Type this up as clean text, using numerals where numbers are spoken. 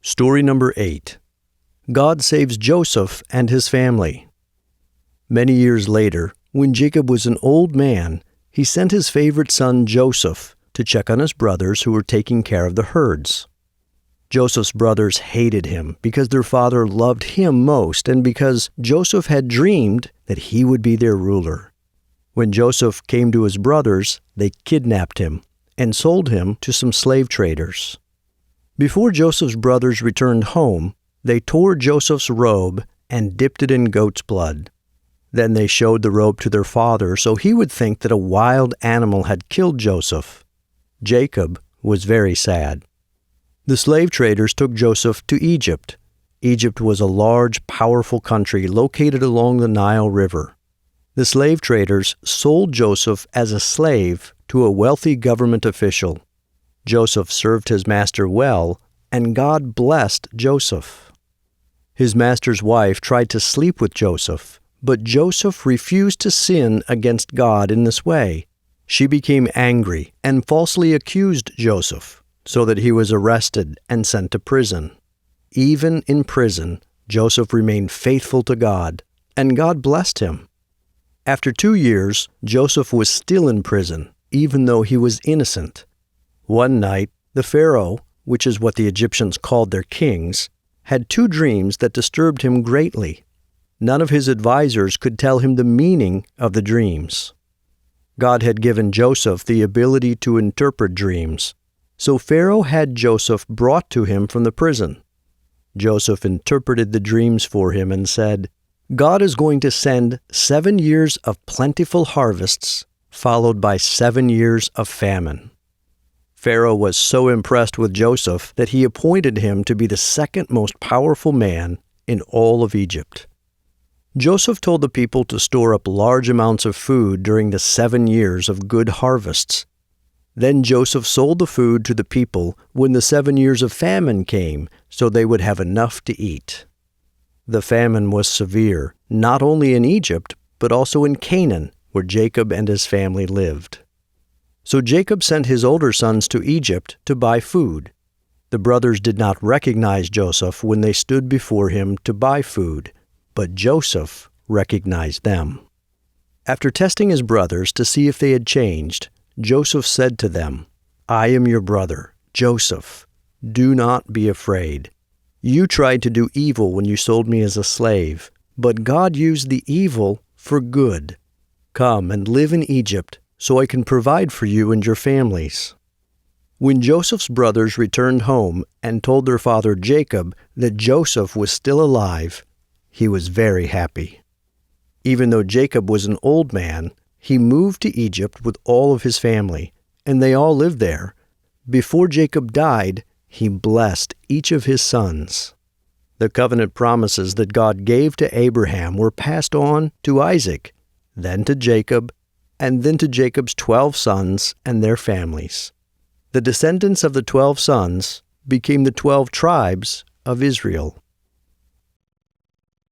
Story number 8. God saves Joseph and his family. Many years later, when Jacob was an old man, he sent his favorite son Joseph to check on his brothers who were taking care of the herds. Joseph's brothers hated him because their father loved him most and because Joseph had dreamed that he would be their ruler. When Joseph came to his brothers, they kidnapped him and sold him to some slave traders. Before Joseph's brothers returned home, they tore Joseph's robe and dipped it in goat's blood. Then they showed the robe to their father so he would think that a wild animal had killed Joseph. Jacob was very sad. The slave traders took Joseph to Egypt. Egypt was a large, powerful country located along the Nile River. The slave traders sold Joseph as a slave to a wealthy government official. Joseph served his master well, and God blessed Joseph. His master's wife tried to sleep with Joseph, but Joseph refused to sin against God in this way. She became angry and falsely accused Joseph, so that he was arrested and sent to prison. Even in prison, Joseph remained faithful to God, and God blessed him. After 2 years, Joseph was still in prison, even though he was innocent. One night, the Pharaoh, which is what the Egyptians called their kings, had 2 dreams that disturbed him greatly. None of his advisors could tell him the meaning of the dreams. God had given Joseph the ability to interpret dreams, so Pharaoh had Joseph brought to him from the prison. Joseph interpreted the dreams for him and said, "God is going to send 7 years of plentiful harvests, followed by 7 years of famine." Pharaoh was so impressed with Joseph that he appointed him to be the second most powerful man in all of Egypt. Joseph told the people to store up large amounts of food during the 7 years of good harvests. Then Joseph sold the food to the people when the 7 years of famine came, so they would have enough to eat. The famine was severe, not only in Egypt, but also in Canaan, where Jacob and his family lived. So Jacob sent his older sons to Egypt to buy food. The brothers did not recognize Joseph when they stood before him to buy food, but Joseph recognized them. After testing his brothers to see if they had changed, Joseph said to them, "I am your brother, Joseph. Do not be afraid. You tried to do evil when you sold me as a slave, but God used the evil for good. Come and live in Egypt, so I can provide for you and your families." When Joseph's brothers returned home and told their father Jacob that Joseph was still alive, he was very happy. Even though Jacob was an old man, he moved to Egypt with all of his family, and they all lived there. Before Jacob died, he blessed each of his sons. The covenant promises that God gave to Abraham were passed on to Isaac, then to Jacob, and then to Jacob's 12 sons and their families. The descendants of the 12 sons became the 12 tribes of Israel.